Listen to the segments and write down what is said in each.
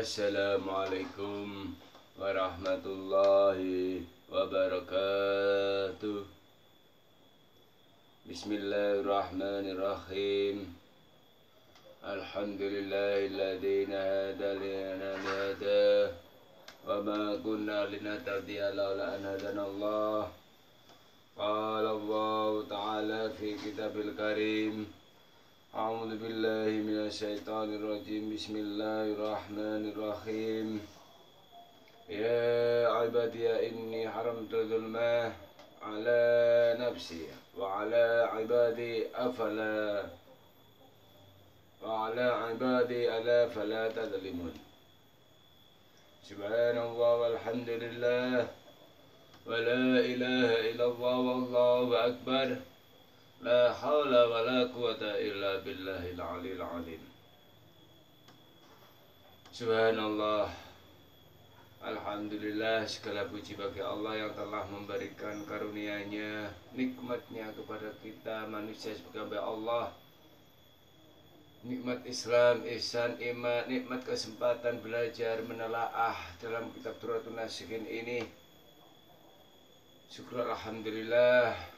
Assalamualaikum warahmatullahi wabarakatuh. Bismillahirrahmanirrahim. Alhamdulillahilladzi hadana lihada wa ma kunna linahtadiya laula an hadanallah. Qala Allah Ta'ala fi kitabil karim. A'udzu billahi minasyaitonir rajim. Bismillahirrahmanirrahim. Ya ibadiya inni haramtu dzulma ala nafsi wa ala ibadi ala fala tadzlimun. Subhanallah walhamdulillah wa la ilaha illallah wallahu akbar. La haula wa la quwata illa billahil aliyil alim. Subhanallah. Alhamdulillah, segala puji bagi Allah yang telah memberikan karunia-Nya, nikmat-Nya kepada kita manusia sebagai hamba Allah. Nikmat Islam, ihsan, iman, nikmat kesempatan belajar menelaah dalam kitab Duratun Nasihin ini. Syukur alhamdulillah.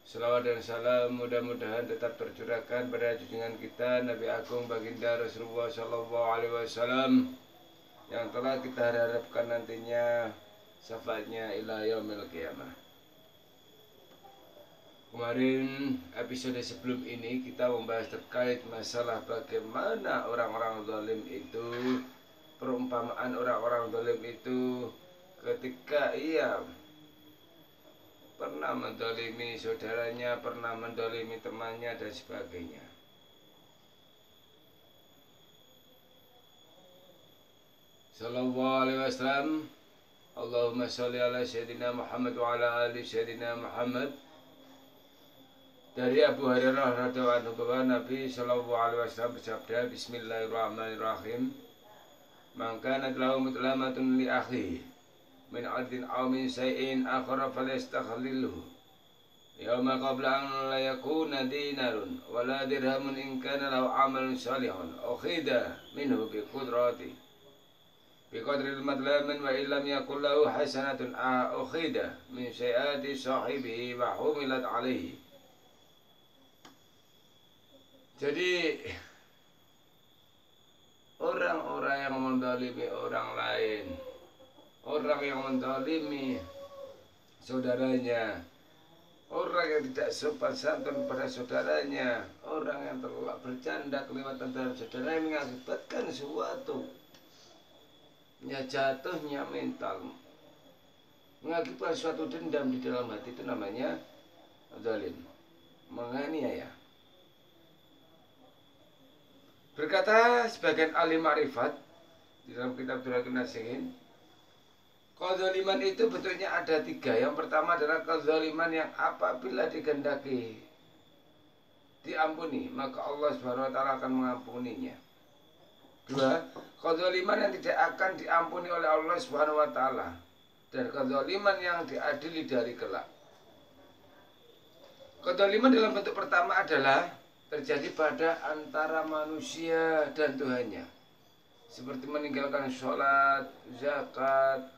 Salawat dan salam mudah-mudahan tetap tercurahkan pada junjungan kita Nabi Agung Baginda Rasulullah Sallallahu Alaihi Wasallam yang telah kita harapkan nantinya syafaatnya ila yaumil qiyamah. Kemarin episode sebelum ini kita membahas terkait masalah bagaimana orang-orang zalim itu, perumpamaan orang-orang zalim itu ketika ia pernah mendolimi saudaranya, pernah mendolimi temannya dan sebagainya. Sallallahu alaihi wasallam. Allahumma sholli ala sayyidina Muhammad wa ala ali sayyidina Muhammad. Dari Abu Hurairah radhiyallahu anhu bahwa Nabi sallallahu alaihi wasallam bersabda, Bismillahirrahmanirrahim. Man kana lahu mutlamatun li akhihi min adin aw min syai'in akhara falyastakhlilhu yawma qabla an la yakuna dinarun wala dirhamun in kana lahu amalun salihun ukhida minhu bi qudrati bi qadri al-madlamin wa illam yakul lahu hasanatun ukhida min syai'ati sahibihi wa humilat alaihi. Jadi orang-orang yang mendalimi orang lain, orang yang mendalimi saudaranya, orang yang tidak sopan santun pada saudaranya, orang yang telah bercanda kelewatan terhadap saudaranya mengakibatkan sesuatu, jatuhnya mental, mengakibatkan suatu dendam di dalam hati, itu namanya zalim, menganiaya. Berkata sebagian ahli ma'rifat di dalam kitab Duratun Nasihin, kezaliman itu bentuknya ada tiga. Yang pertama adalah kezaliman yang apabila dikehendaki diampuni, maka Allah Subhanahu wa taala akan mengampuninya. Dua, kezaliman yang tidak akan diampuni oleh Allah Subhanahu wa taala, dan kezaliman yang diadili dari kelak. Kezaliman dalam bentuk pertama adalah terjadi pada antara manusia dan Tuhannya, seperti meninggalkan sholat, zakat,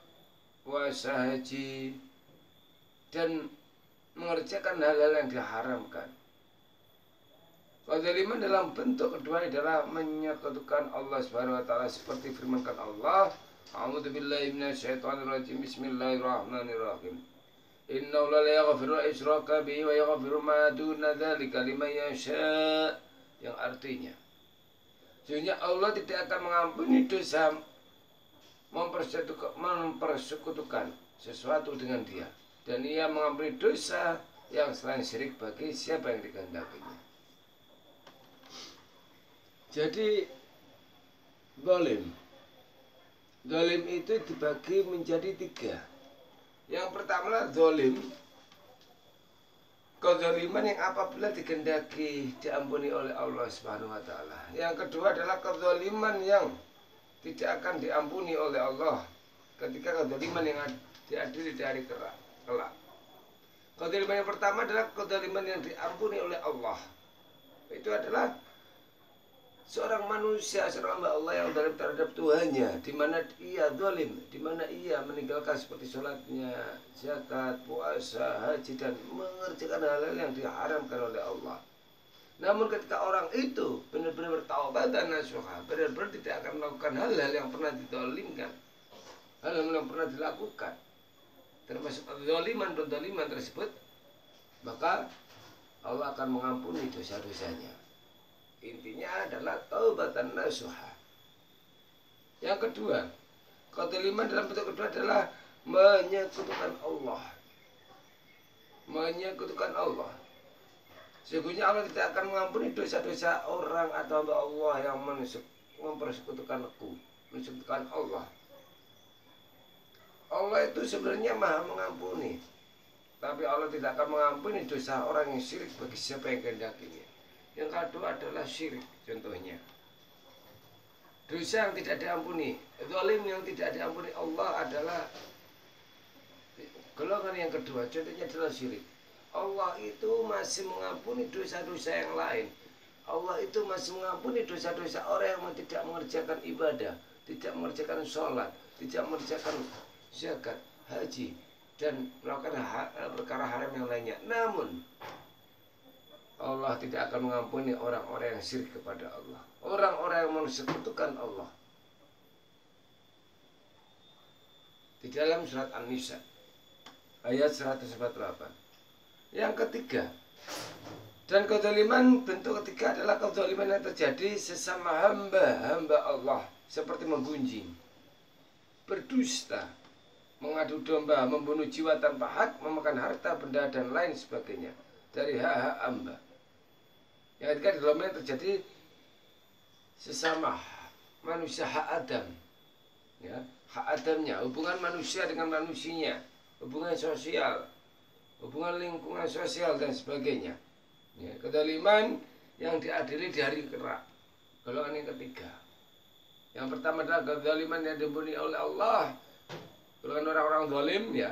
puasa, haji, dan mengerjakan hal-hal yang diharamkan. Kezaliman dalam bentuk kedua adalah menyekutukan Allah Subhanahu wa taala, seperti firmankan Allah, A'udzu billahi minasyaitonir rajim. Bismillahirrahmanirrahim. Innahu la yaghfiru isyraka bihi wa yaghfiru ma duna dzalika liman yasha. Yang artinya, sesungguhnya Allah tidak akan mengampuni dosa mempersekutukan sesuatu dengan Dia, dan Ia mengampuni dosa yang selain syirik bagi siapa yang dikehendakinya. Jadi zalim itu dibagi menjadi tiga. Yang pertama adalah zalim, kezaliman yang apabila dikehendaki diampuni oleh Allah Subhanahu wa taala. Yang kedua adalah kezaliman yang tidak akan diampuni oleh Allah ketika kezaliman yang diadili dari kelak. Kezaliman yang pertama adalah kezaliman yang diampuni oleh Allah. Itu adalah seorang manusia, seorang hamba Allah yang zalim terhadap Tuhannya, di mana ia zalim, di mana ia meninggalkan seperti sholatnya, zakat, puasa, haji, dan mengerjakan hal-hal yang diharamkan oleh Allah. Namun ketika orang itu benar-benar bertaubat dan nasuha, benar-benar tidak akan melakukan hal-hal yang pernah dizalimkan, hal-hal yang pernah dilakukan, termasuk zaliman dan zaliman tersebut, maka Allah akan mengampuni dosa-dosanya. Intinya adalah taubatan nasuha. Yang kedua, kezaliman dalam bentuk kedua adalah menyekutukan Allah. Menyekutukan Allah. Sesungguhnya Allah tidak akan mengampuni dosa-dosa orang atau hamba Allah yang mempersekutukan aku, mensekutukan Allah. Allah itu sebenarnya maha mengampuni, tapi Allah tidak akan mengampuni dosa orang yang syirik bagi siapa yang kehendakinya. Yang kedua adalah syirik, contohnya dosa yang tidak diampuni, zalim yang tidak diampuni Allah adalah golongan yang kedua. Contohnya adalah syirik. Allah itu masih mengampuni dosa-dosa yang lain. Allah itu masih mengampuni dosa-dosa orang yang tidak mengerjakan ibadah, tidak mengerjakan sholat, tidak mengerjakan zakat, haji, dan melakukan perkara haram yang lainnya. Namun Allah tidak akan mengampuni orang-orang yang syirik kepada Allah, orang-orang yang mensekutukan Allah. Di dalam surat An-Nisa ayat 148. Yang ketiga, dan kezaliman bentuk ketiga adalah kezaliman yang terjadi sesama hamba Allah, seperti menggunjing, berdusta, mengadu domba, membunuh jiwa tanpa hak, memakan harta benda dan lain sebagainya dari hak-hak hamba. Yang ketiga kezaliman yang terjadi sesama manusia, hak Adam, ya, hak Adamnya, hubungan manusia dengan manusianya, hubungan sosial, hubungan lingkungan sosial dan sebagainya. Ya, kezaliman yang diadili di hari kerak, golongan yang ketiga. Yang pertama adalah kezaliman yang diampuni oleh Allah, golongan orang-orang zalim, ya.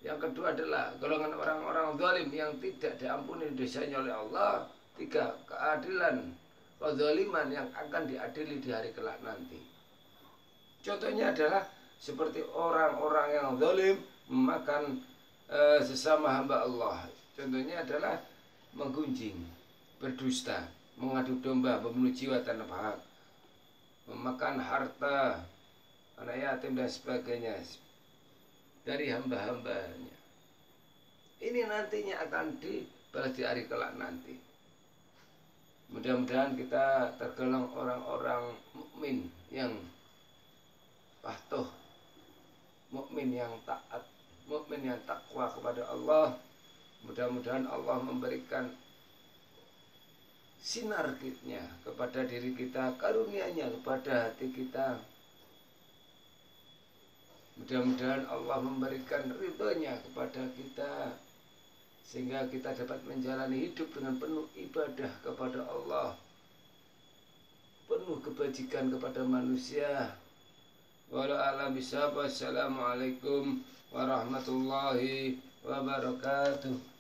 Yang kedua adalah golongan orang-orang zalim yang tidak diampuni dosanya oleh Allah. Tiga, keadilan kezaliman yang akan diadili di hari kelak nanti. Contohnya adalah seperti orang-orang yang zalim memakan sesama hamba Allah. Contohnya adalah menggunjing, berdusta, mengadu domba, membunuh jiwa tanpa hak, memakan harta anak yatim dan sebagainya dari hamba-hambanya. Ini nantinya akan dibalas di hari kelak nanti. Mudah-mudahan kita tergolong orang-orang mukmin yang patuh, mukmin yang taat, mukmin yang takwa kepada Allah. Mudah-mudahan Allah memberikan sinar-nya kepada diri kita, karunia-Nya kepada hati kita. Mudah-mudahan Allah memberikan ridho-Nya kepada kita, sehingga kita dapat menjalani hidup dengan penuh ibadah kepada Allah, penuh kebajikan kepada manusia. Wassalamualaikum warahmatullahi wabarakatuh.